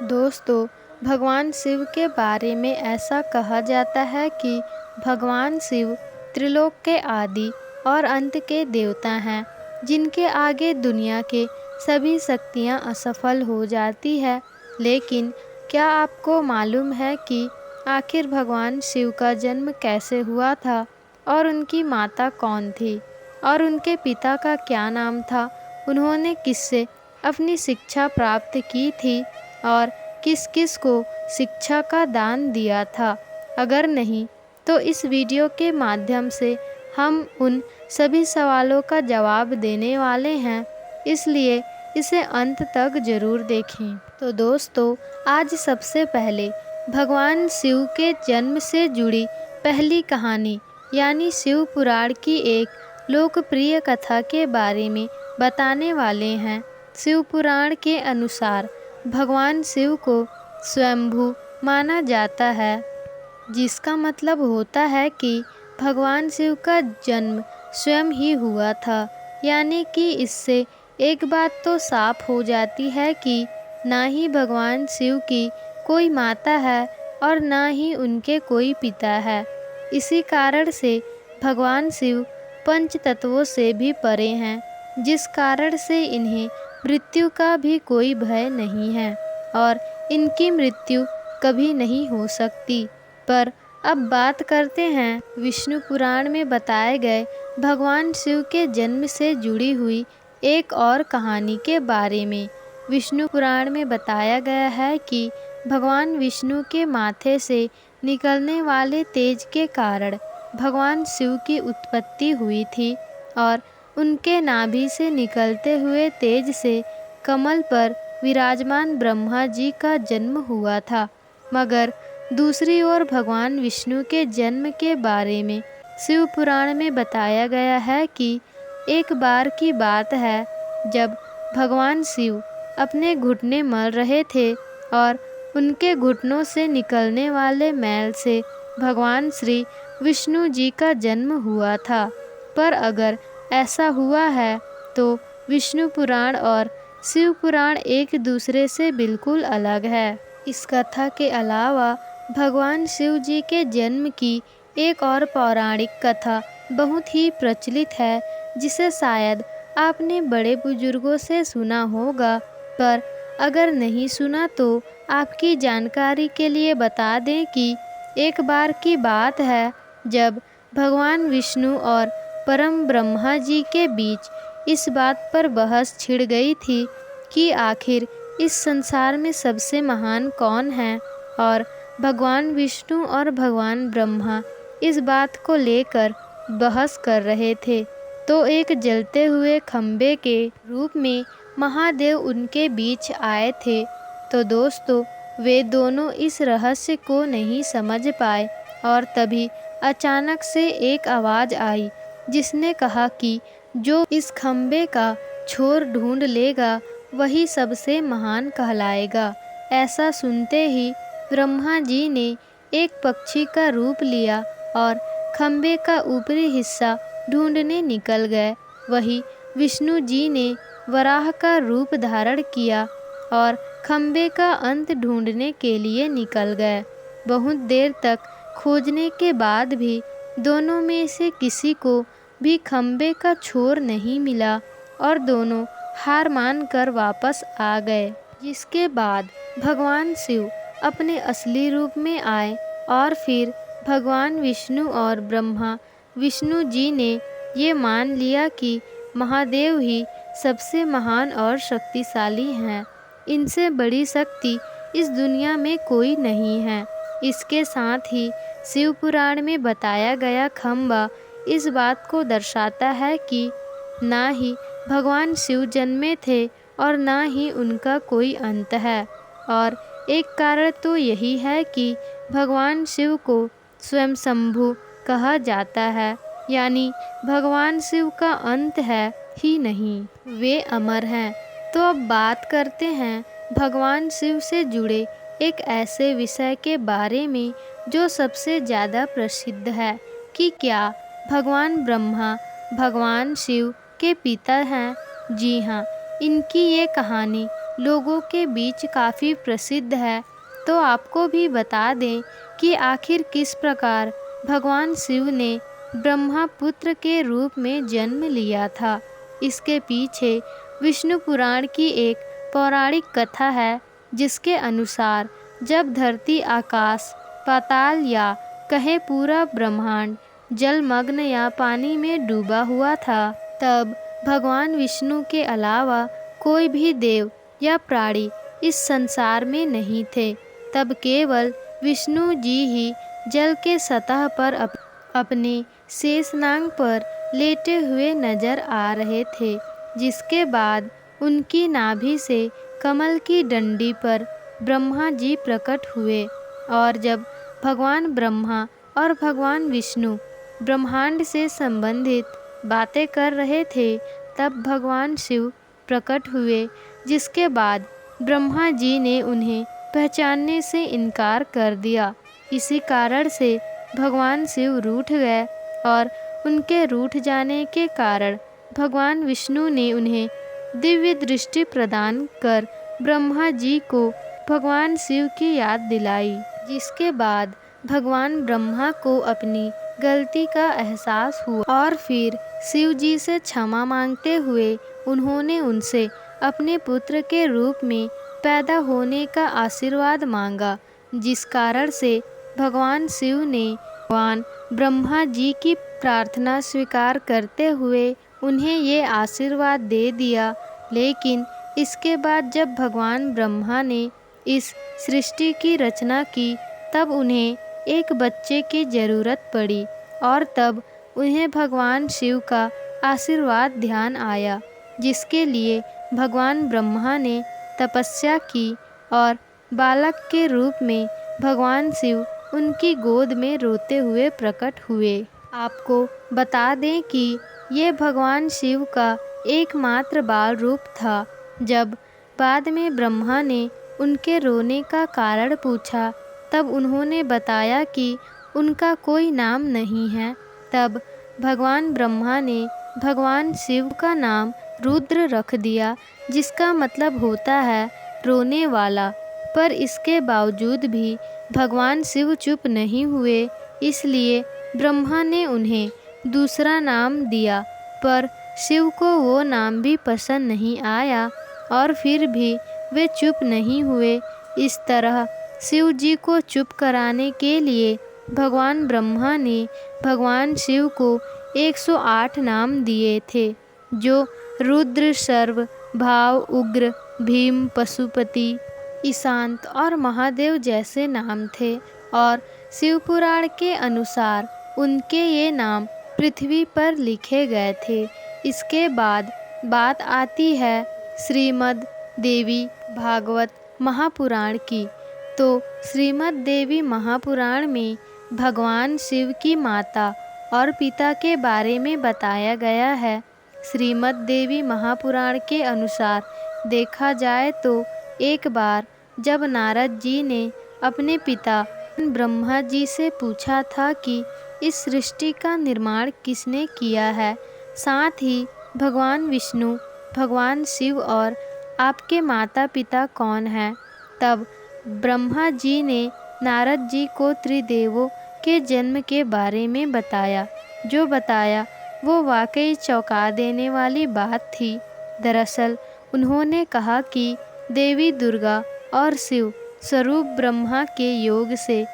दोस्तों, भगवान शिव के बारे में ऐसा कहा जाता है कि भगवान शिव त्रिलोक के आदि और अंत के देवता हैं, जिनके आगे दुनिया के सभी शक्तियां असफल हो जाती है। लेकिन क्या आपको मालूम है कि आखिर भगवान शिव का जन्म कैसे हुआ था और उनकी माता कौन थी और उनके पिता का क्या नाम था? उन्होंने किससे अपनी शिक्षा प्राप्त की थी और किस किस को शिक्षा का दान दिया था? अगर नहीं तो इस वीडियो के माध्यम से हम उन सभी सवालों का जवाब देने वाले हैं, इसलिए इसे अंत तक ज़रूर देखें। तो दोस्तों, आज सबसे पहले भगवान शिव के जन्म से जुड़ी पहली कहानी यानी शिव पुराण की एक लोकप्रिय कथा के बारे में बताने वाले हैं। शिव पुराण के अनुसार भगवान शिव को स्वयंभू माना जाता है, जिसका मतलब होता है कि भगवान शिव का जन्म स्वयं ही हुआ था। यानी कि इससे एक बात तो साफ हो जाती है कि ना ही भगवान शिव की कोई माता है और ना ही उनके कोई पिता है। इसी कारण से भगवान शिव पंच तत्वों से भी परे हैं, जिस कारण से इन्हें मृत्यु का भी कोई भय नहीं है और इनकी मृत्यु कभी नहीं हो सकती। पर अब बात करते हैं विष्णु पुराण में बताए गए भगवान शिव के जन्म से जुड़ी हुई एक और कहानी के बारे में। विष्णु पुराण में बताया गया है कि भगवान विष्णु के माथे से निकलने वाले तेज के कारण भगवान शिव की उत्पत्ति हुई थी और उनके नाभि से निकलते हुए तेज से कमल पर विराजमान ब्रह्मा जी का जन्म हुआ था। मगर दूसरी ओर भगवान विष्णु के जन्म के बारे में शिव पुराण में बताया गया है कि एक बार की बात है, जब भगवान शिव अपने घुटने मल रहे थे और उनके घुटनों से निकलने वाले मैल से भगवान श्री विष्णु जी का जन्म हुआ था। पर अगर ऐसा हुआ है तो विष्णु पुराण और शिव पुराण एक दूसरे से बिल्कुल अलग है। इस कथा के अलावा भगवान शिव जी के जन्म की एक और पौराणिक कथा बहुत ही प्रचलित है, जिसे शायद आपने बड़े बुजुर्गों से सुना होगा। पर अगर नहीं सुना तो आपकी जानकारी के लिए बता दें कि एक बार की बात है, जब भगवान विष्णु और परम ब्रह्मा जी के बीच इस बात पर बहस छिड़ गई थी कि आखिर इस संसार में सबसे महान कौन है, और भगवान विष्णु और भगवान ब्रह्मा इस बात को लेकर बहस कर रहे थे। तो एक जलते हुए खंबे के रूप में महादेव उनके बीच आए थे। तो दोस्तों, वे दोनों इस रहस्य को नहीं समझ पाए और तभी अचानक से एक आवाज़ आई, जिसने कहा कि जो इस खंबे का छोर ढूंढ लेगा वही सबसे महान कहलाएगा। ऐसा सुनते ही ब्रह्मा जी ने एक पक्षी का रूप लिया और खंबे का ऊपरी हिस्सा ढूंढने निकल गए। वही विष्णु जी ने वराह का रूप धारण किया और खंबे का अंत ढूंढने के लिए निकल गए। बहुत देर तक खोजने के बाद भी दोनों में से किसी को भी खंबे का छोर नहीं मिला और दोनों हार मान कर वापस आ गए। जिसके बाद भगवान शिव अपने असली रूप में आए और फिर भगवान विष्णु और ब्रह्मा विष्णु जी ने ये मान लिया कि महादेव ही सबसे महान और शक्तिशाली हैं। इनसे बड़ी शक्ति इस दुनिया में कोई नहीं है। इसके साथ ही शिव पुराण में बताया गया खंबा इस बात को दर्शाता है कि ना ही भगवान शिव जन्मे थे और ना ही उनका कोई अंत है। और एक कारण तो यही है कि भगवान शिव को स्वयं शंभु कहा जाता है, यानी भगवान शिव का अंत है ही नहीं, वे अमर हैं। तो अब बात करते हैं भगवान शिव से जुड़े एक ऐसे विषय के बारे में जो सबसे ज़्यादा प्रसिद्ध है कि क्या भगवान ब्रह्मा भगवान शिव के पिता हैं। जी हाँ, इनकी ये कहानी लोगों के बीच काफ़ी प्रसिद्ध है, तो आपको भी बता दें कि आखिर किस प्रकार भगवान शिव ने ब्रह्मा पुत्र के रूप में जन्म लिया था। इसके पीछे विष्णु पुराण की एक पौराणिक कथा है, जिसके अनुसार जब धरती, आकाश, पाताल या कहे पूरा ब्रह्मांड जलमग्न या पानी में डूबा हुआ था, तब भगवान विष्णु के अलावा कोई भी देव या प्राणी इस संसार में नहीं थे। तब केवल विष्णु जी ही जल के सतह पर अपने शेषनाग पर लेटे हुए नजर आ रहे थे, जिसके बाद उनकी नाभि से कमल की डंडी पर ब्रह्मा जी प्रकट हुए। और जब भगवान ब्रह्मा और भगवान विष्णु ब्रह्मांड से संबंधित बातें कर रहे थे, तब भगवान शिव प्रकट हुए, जिसके बाद ब्रह्मा जी ने उन्हें पहचानने से इनकार कर दिया। इसी कारण से भगवान शिव रूठ गए और उनके रूठ जाने के कारण भगवान विष्णु ने उन्हें दिव्य दृष्टि प्रदान कर ब्रह्मा जी को भगवान शिव की याद दिलाई, जिसके बाद भगवान ब्रह्मा को अपनी गलती का एहसास हुआ और फिर शिव जी से क्षमा मांगते हुए उन्होंने उनसे अपने पुत्र के रूप में पैदा होने का आशीर्वाद मांगा, जिस कारण से भगवान शिव ने भगवान ब्रह्मा जी की प्रार्थना स्वीकार करते हुए उन्हें ये आशीर्वाद दे दिया। लेकिन इसके बाद जब भगवान ब्रह्मा ने इस सृष्टि की रचना की, तब उन्हें एक बच्चे की ज़रूरत पड़ी और तब उन्हें भगवान शिव का आशीर्वाद ध्यान आया, जिसके लिए भगवान ब्रह्मा ने तपस्या की और बालक के रूप में भगवान शिव उनकी गोद में रोते हुए प्रकट हुए। आपको बता दें कि ये भगवान शिव का एकमात्र बाल रूप था। जब बाद में ब्रह्मा ने उनके रोने का कारण पूछा, तब उन्होंने बताया कि उनका कोई नाम नहीं है। तब भगवान ब्रह्मा ने भगवान शिव का नाम रुद्र रख दिया, जिसका मतलब होता है रोने वाला। पर इसके बावजूद भी भगवान शिव चुप नहीं हुए, इसलिए ब्रह्मा ने उन्हें दूसरा नाम दिया, पर शिव को वो नाम भी पसंद नहीं आया और फिर भी वे चुप नहीं हुए। इस तरह शिव जी को चुप कराने के लिए भगवान ब्रह्मा ने भगवान शिव को 108 नाम दिए थे, जो रुद्र, सर्व, भाव, उग्र, भीम, पशुपति, ईशांत और महादेव जैसे नाम थे। और शिव पुराण के अनुसार उनके ये नाम पृथ्वी पर लिखे गए थे। इसके बाद बात आती है श्रीमद् देवी भागवत महापुराण की। तो श्रीमद् देवी महापुराण में भगवान शिव की माता और पिता के बारे में बताया गया है। श्रीमद् देवी महापुराण के अनुसार देखा जाए तो एक बार जब नारद जी ने अपने पिता ब्रह्मा जी से पूछा था कि इस सृष्टि का निर्माण किसने किया है, साथ ही भगवान विष्णु, भगवान शिव और आपके माता पिता कौन हैं, तब ब्रह्मा जी ने नारद जी को त्रिदेवों के जन्म के बारे में बताया। जो बताया वो वाकई चौंका देने वाली बात थी। दरअसल उन्होंने कहा कि देवी दुर्गा और शिव स्वरूप ब्रह्मा के योग से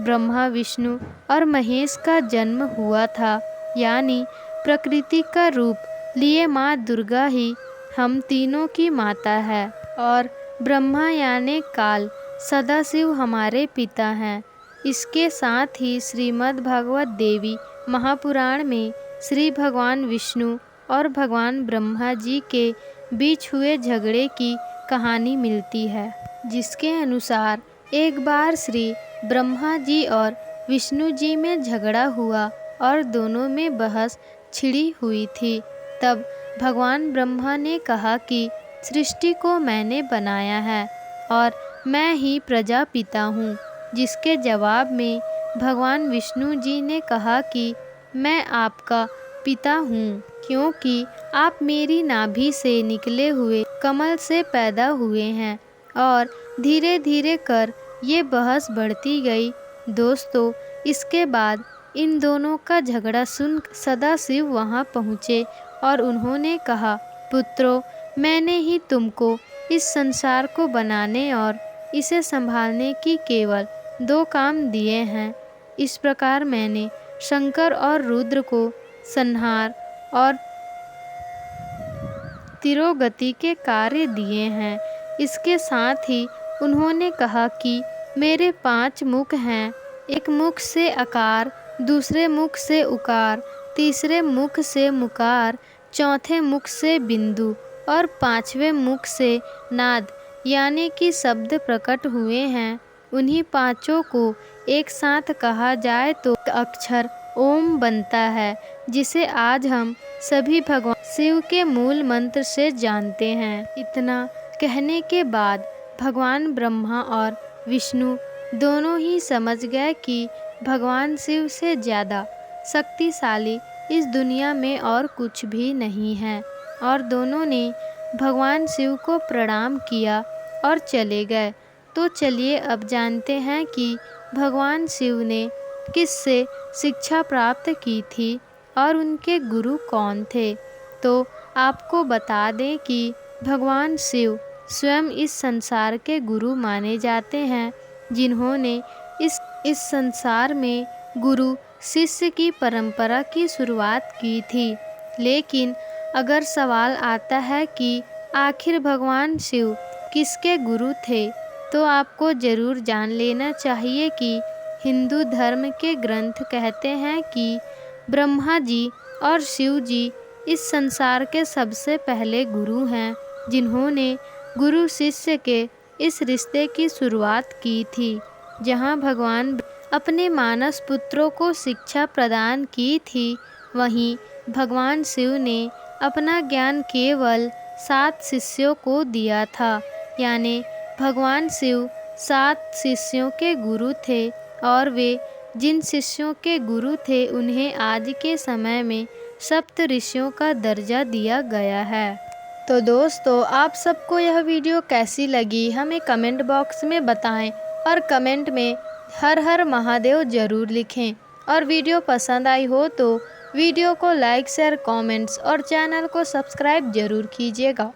ब्रह्मा, विष्णु और महेश का जन्म हुआ था, यानी प्रकृति का रूप लिए माँ दुर्गा ही हम तीनों की माता है और ब्रह्मा यानी काल, सदाशिव हमारे पिता हैं। इसके साथ ही श्रीमद् भागवत देवी महापुराण में श्री भगवान विष्णु और भगवान ब्रह्मा जी के बीच हुए झगड़े की कहानी मिलती है, जिसके अनुसार एक बार श्री ब्रह्मा जी और विष्णु जी में झगड़ा हुआ और दोनों में बहस छिड़ी हुई थी। तब भगवान ब्रह्मा ने कहा कि सृष्टि को मैंने बनाया है और मैं ही प्रजापिता हूँ, जिसके जवाब में भगवान विष्णु जी ने कहा कि मैं आपका पिता हूँ, क्योंकि आप मेरी नाभि से निकले हुए कमल से पैदा हुए हैं। और धीरे धीरे कर ये बहस बढ़ती गई। दोस्तों, इसके बाद इन दोनों का झगड़ा सुन सदाशिव वहाँ पहुँचे और उन्होंने कहा, पुत्रों, मैंने ही तुमको इस संसार को बनाने और इसे संभालने की केवल 2 काम दिए हैं। इस प्रकार मैंने शंकर और रुद्र को संहार और तिरोगति के कार्य दिए हैं। इसके साथ ही उन्होंने कहा कि मेरे 5 मुख हैं। एक मुख से अकार, दूसरे मुख से उकार, तीसरे मुख से मुकार, चौथे मुख से बिंदु और 5वें मुख से नाद यानी कि शब्द प्रकट हुए हैं। उन्हीं 5 को एक साथ कहा जाए तो अक्षर ओम बनता है, जिसे आज हम सभी भगवान शिव के मूल मंत्र से जानते हैं। इतना कहने के बाद भगवान ब्रह्मा और विष्णु दोनों ही समझ गए कि भगवान शिव से ज़्यादा शक्तिशाली इस दुनिया में और कुछ भी नहीं है, और दोनों ने भगवान शिव को प्रणाम किया और चले गए। तो चलिए अब जानते हैं कि भगवान शिव ने किससे शिक्षा प्राप्त की थी और उनके गुरु कौन थे। तो आपको बता दें कि भगवान शिव स्वयं इस संसार के गुरु माने जाते हैं, जिन्होंने इस संसार में गुरु शिष्य की परंपरा की शुरुआत की थी। लेकिन अगर सवाल आता है कि आखिर भगवान शिव किसके गुरु थे, तो आपको ज़रूर जान लेना चाहिए कि हिंदू धर्म के ग्रंथ कहते हैं कि ब्रह्मा जी और शिव जी इस संसार के सबसे पहले गुरु हैं, जिन्होंने गुरु शिष्य के इस रिश्ते की शुरुआत की थी, जहां भगवान अपने मानस पुत्रों को शिक्षा प्रदान की थी। वहीं भगवान शिव ने अपना ज्ञान केवल 7 शिष्यों को दिया था, यानी भगवान शिव 7 शिष्यों के गुरु थे, और वे जिन शिष्यों के गुरु थे उन्हें आज के समय में सप्त ऋषियों का दर्जा दिया गया है। तो दोस्तों, आप सबको यह वीडियो कैसी लगी हमें कमेंट बॉक्स में बताएं, और कमेंट में हर हर महादेव ज़रूर लिखें। और वीडियो पसंद आई हो तो वीडियो को लाइक, शेयर, कमेंट्स और चैनल को सब्सक्राइब ज़रूर कीजिएगा।